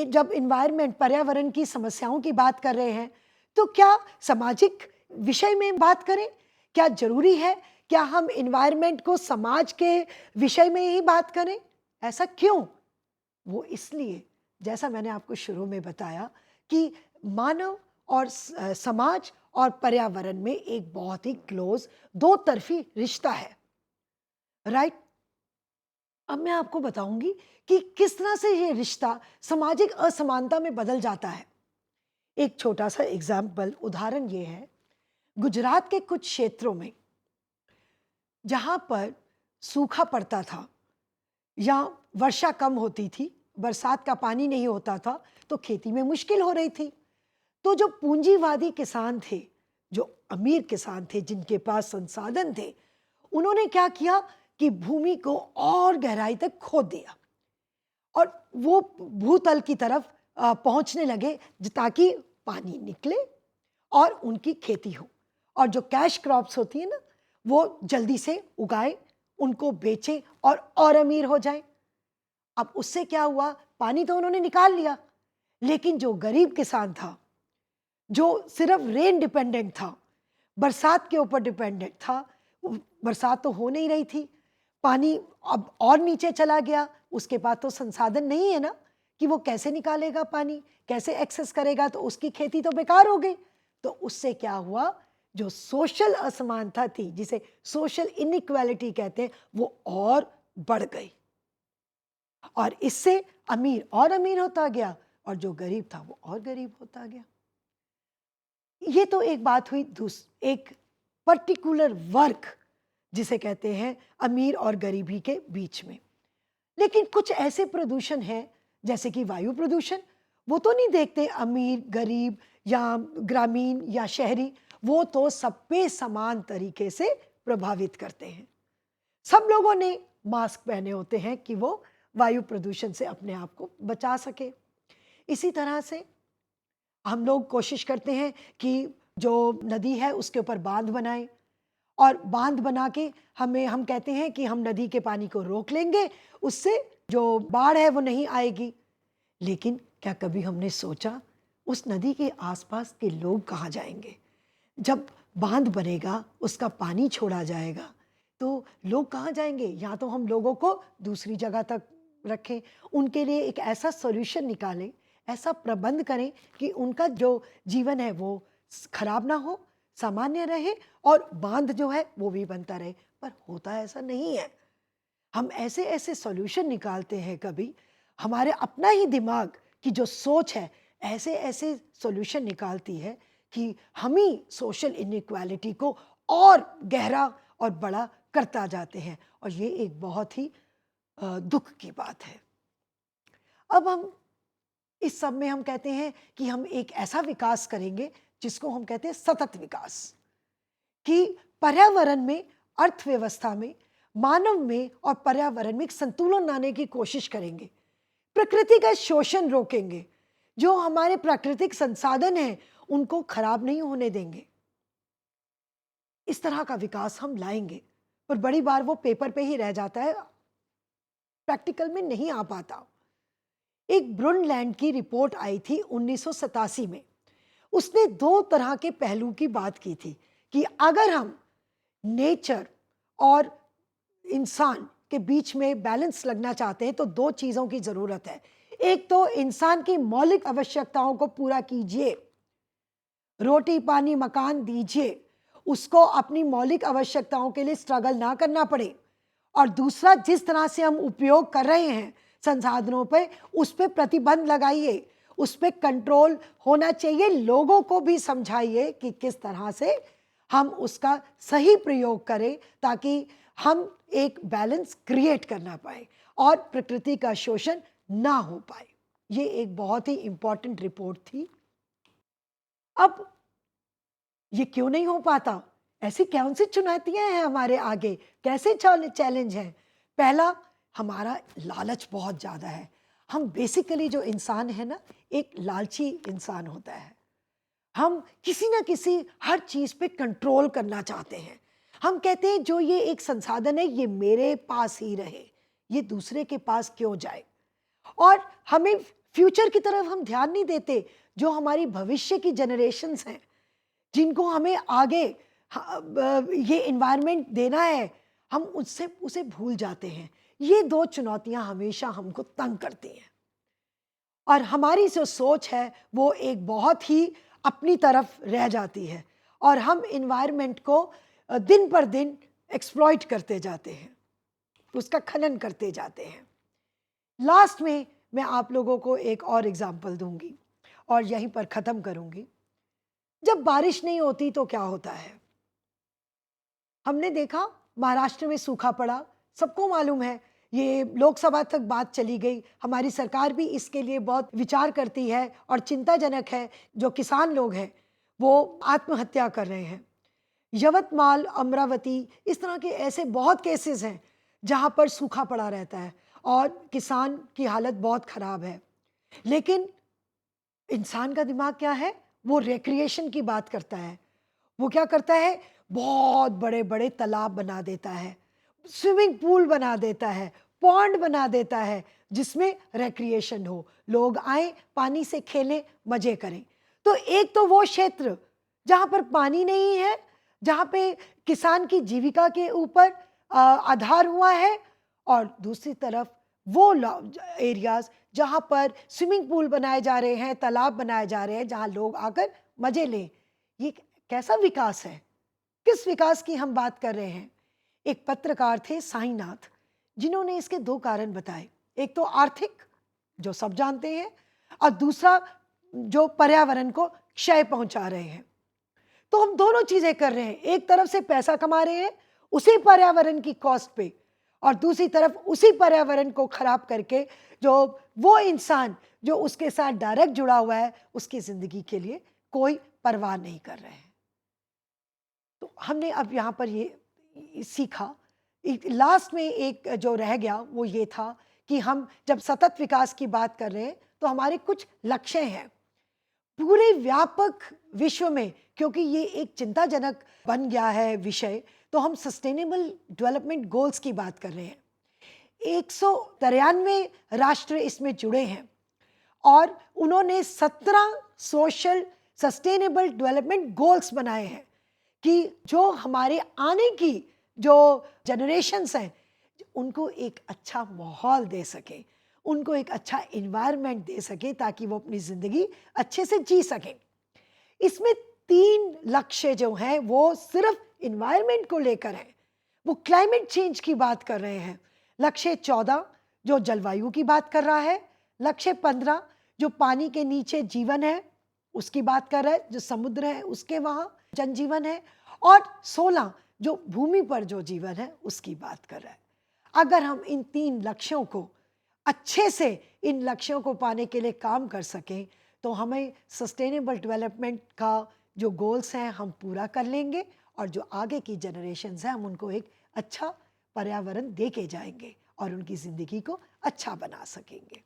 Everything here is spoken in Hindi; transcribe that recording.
जब इन्वायरमेंट पर्यावरण की समस्याओं की बात कर रहे हैं, तो क्या सामाजिक विषय में बात करें? क्या ज़रूरी है? क्या हम इन्वायरमेंट को समाज के विषय में ही बात करें? ऐसा क्यों? वो इसलिए, जैसा मैंने आपको शुरू में बताया कि मानव और समाज और पर्यावरण में एक बहुत ही क्लोज़ दो तरफ़ी रिश्ता है, राइट? अब मैं आपको बताऊँगी कि किस तरह से ये रिश्ता सामाजिक असमानता में बदल जाता है। एक छोटा-सा एग्ज़ाम्पल उदाहरण ये है, गुजरात के कुछ क्षेत्रों में जहाँ पर सूखा पड़ता था या वर्षा कम होती थी, बरसात का पानी नहीं होता था, तो खेती में मुश्किल हो रही थी। तो जो पूंजीवादी किसान थे, जो अमीर किसान थे, जिनके पास संसाधन थे, उन्होंने क्या किया कि भूमि को और गहराई तक खोद दिया और वो भूतल की तरफ पहुंचने लगे ताकि पानी निकले और उनकी खेती हो और जो कैश क्रॉप्स होती है ना, वो जल्दी से उगाए, उनको बेचे और अमीर हो जाए। अब उससे क्या हुआ, पानी तो उन्होंने निकाल लिया, लेकिन जो गरीब किसान था, जो सिर्फ रेन डिपेंडेंट था, बरसात के ऊपर डिपेंडेंट था, बरसात तो हो नहीं रही थी, पानी अब और नीचे चला गया, उसके पास तो संसाधन नहीं है ना कि वो कैसे निकालेगा पानी, कैसे एक्सेस करेगा, तो उसकी खेती तो बेकार हो गई। तो उससे क्या हुआ, जो सोशल असमानता थी, जिसे सोशल इनइक्वालिटी कहते हैं, वो और बढ़ गई और इससे अमीर और अमीर होता गया और जो गरीब था वो और गरीब होता गया। ये तो एक बात हुई एक पर्टिकुलर वर्ग जिसे कहते हैं अमीर और गरीबी के बीच में। लेकिन कुछ ऐसे प्रदूषण हैं जैसे कि वायु प्रदूषण, वो तो नहीं देखते अमीर गरीब या ग्रामीण या शहरी, वो तो सब पे समान तरीके से प्रभावित करते हैं। सब लोगों ने मास्क पहने होते हैं कि वो वायु प्रदूषण से अपने आप को बचा सके। इसी तरह से हम लोग कोशिश करते हैं कि जो नदी है उसके ऊपर बांध बनाएं और बांध बना के हम कहते हैं कि हम नदी के पानी को रोक लेंगे, उससे जो बाढ़ है वो नहीं आएगी। लेकिन क्या कभी हमने सोचा उस नदी के आसपास के लोग कहाँ जाएंगे? जब बांध बनेगा, उसका पानी छोड़ा जाएगा, तो लोग कहाँ जाएंगे? या तो हम लोगों को दूसरी जगह तक रखें, उनके लिए एक ऐसा सॉल्यूशन निकालें, ऐसा प्रबंध करें कि उनका जो जीवन है वो खराब ना हो, सामान्य रहे और बांध जो है वो भी बनता रहे। पर होता ऐसा नहीं है। हम ऐसे ऐसे सॉल्यूशन निकालते हैं, कभी हमारे अपना ही दिमाग की जो सोच है ऐसे ऐसे सॉल्यूशन निकालती है कि हम ही सोशल इनइक्वालिटी को और गहरा और बड़ा करता जाते हैं और ये एक बहुत ही दुख की बात है। अब हम इस सब में हम कहते हैं कि हम एक ऐसा विकास करेंगे जिसको हम कहते हैं सतत विकास, कि पर्यावरण में, अर्थव्यवस्था में, मानव में और पर्यावरण में एक संतुलन लाने की कोशिश करेंगे, प्रकृति का शोषण रोकेंगे, जो हमारे प्राकृतिक संसाधन हैं उनको खराब नहीं होने देंगे। इस तरह का विकास हम लाएंगे, पर बड़ी बार वो पेपर पे ही रह जाता है, प्रैक्टिकल में नहीं आ पाता। एक ब्रुनलैंड की रिपोर्ट आई थी 1987 में, उसने दो तरह के पहलू की बात की थी कि अगर हम नेचर और इंसान के बीच में बैलेंस लगना चाहते हैं तो दो चीज़ों की ज़रूरत है। एक तो इंसान की मौलिक आवश्यकताओं को पूरा कीजिए, रोटी पानी मकान दीजिए, उसको अपनी मौलिक आवश्यकताओं के लिए स्ट्रगल ना करना पड़े। और दूसरा, जिस तरह से हम उपयोग कर रहे हैं संसाधनों पे, उस पे प्रतिबंध लगाइए, उस पे कंट्रोल होना चाहिए। लोगों को भी समझाइए कि किस तरह से हम उसका सही प्रयोग करें ताकि हम एक बैलेंस क्रिएट करना पाए और प्रकृति का शोषण ना हो पाए। ये एक बहुत ही इंपॉर्टेंट रिपोर्ट थी। अब ये क्यों नहीं हो पाता? ऐसी कौन सी चुनौतियां हैं हमारे आगे? कैसे चैलेंज हैं? पहला, हमारा लालच बहुत ज़्यादा है। हम बेसिकली जो इंसान है ना, एक लालची इंसान होता है। हम किसी ना किसी हर चीज़ पे कंट्रोल करना चाहते हैं। हम कहते हैं जो ये एक संसाधन है ये मेरे पास ही रहे, ये दूसरे के पास क्यों जाए? और हमें फ्यूचर की तरफ हम ध्यान नहीं देते, जो हमारी भविष्य की जनरेशन्स हैं, जिनको हमें आगे ये इन्वायरमेंट देना है, हम उससे उसे भूल जाते हैं। ये दो चुनौतियां हमेशा हमको तंग करती हैं, और हमारी जो सोच है वो एक बहुत ही अपनी तरफ रह जाती है, और हम इन्वायरमेंट को दिन पर दिन एक्सप्लॉइट करते जाते हैं, उसका खनन करते जाते हैं। लास्ट में मैं आप लोगों को एक और एग्जाम्पल दूंगी और यहीं पर ख़त्म करूंगी। जब बारिश नहीं होती तो क्या होता है? हमने देखा महाराष्ट्र में सूखा पड़ा, सबको मालूम है, ये लोकसभा तक बात चली गई, हमारी सरकार भी इसके लिए बहुत विचार करती है, और चिंताजनक है जो किसान लोग हैं वो आत्महत्या कर रहे हैं। यवतमाल, अमरावती, इस तरह के ऐसे बहुत केसेस हैं जहाँ पर सूखा पड़ा रहता है और किसान की हालत बहुत ख़राब है। लेकिन इंसान का दिमाग क्या है, वो रिक्रिएशन की बात करता है। वो क्या करता है, बहुत बड़े बड़े तालाब बना देता है, स्विमिंग पूल बना देता है, पॉन्ड बना देता है, जिसमें रिक्रिएशन हो, लोग आए, पानी से खेलें, मजे करें। तो एक तो वो क्षेत्र जहाँ पर पानी नहीं है, जहाँ पे किसान की जीविका के ऊपर आधार हुआ है, और दूसरी तरफ वो एरियाज जहाँ पर स्विमिंग पूल बनाए जा रहे हैं, तालाब बनाए जा रहे हैं, जहाँ लोग आकर मजे लें। ये कैसा विकास है? किस विकास की हम बात कर रहे हैं? एक पत्रकार थे साईनाथ, जिन्होंने इसके दो कारण बताए। एक तो आर्थिक, जो सब जानते हैं, और दूसरा जो पर्यावरण को क्षय पहुंचा रहे हैं। तो हम दोनों चीजें कर रहे हैं, एक तरफ से पैसा कमा रहे हैं उसी पर्यावरण की कॉस्ट पे, और दूसरी तरफ उसी पर्यावरण को खराब करके जो वो इंसान जो उसके साथ डायरेक्ट जुड़ा हुआ है, उसकी जिंदगी के लिए कोई परवाह नहीं कर रहे हैं। तो हमने अब यहाँ पर ये सीखा। लास्ट में एक जो रह गया वो ये था कि हम जब सतत विकास की बात कर रहे हैं तो हमारे कुछ लक्ष्य हैं पूरे व्यापक विश्व में, क्योंकि ये एक चिंताजनक बन गया है विषय। तो हम सस्टेनेबल डेवलपमेंट गोल्स की बात कर रहे हैं। 193 राष्ट्र इसमें जुड़े हैं, और उन्होंने 17 सोशल सस्टेनेबल डेवलपमेंट गोल्स बनाए हैं कि जो हमारे आने की जो जनरेशन्स हैं उनको एक अच्छा माहौल दे सके, उनको एक अच्छा इन्वायरमेंट दे सके, ताकि वो अपनी ज़िंदगी अच्छे से जी सकें। इसमें 3 लक्ष्य जो हैं वो सिर्फ इन्वायरमेंट को लेकर हैं, वो क्लाइमेट चेंज की बात कर रहे हैं। लक्ष्य 14 जो जलवायु की बात कर रहा है, लक्ष्य 15 जो पानी के नीचे जीवन है उसकी बात कर रहा है, जो समुद्र है उसके वहाँ जनजीवन है, और 16 जो भूमि पर जो जीवन है उसकी बात कर रहा है। अगर हम इन 3 लक्ष्यों को अच्छे से, इन लक्ष्यों को पाने के लिए काम कर सकें, तो हमें सस्टेनेबल डेवलपमेंट का जो गोल्स हैं हम पूरा कर लेंगे, और जो आगे की जनरेशन्स हैं हम उनको एक अच्छा पर्यावरण दे के जाएंगे और उनकी ज़िंदगी को अच्छा बना सकेंगे।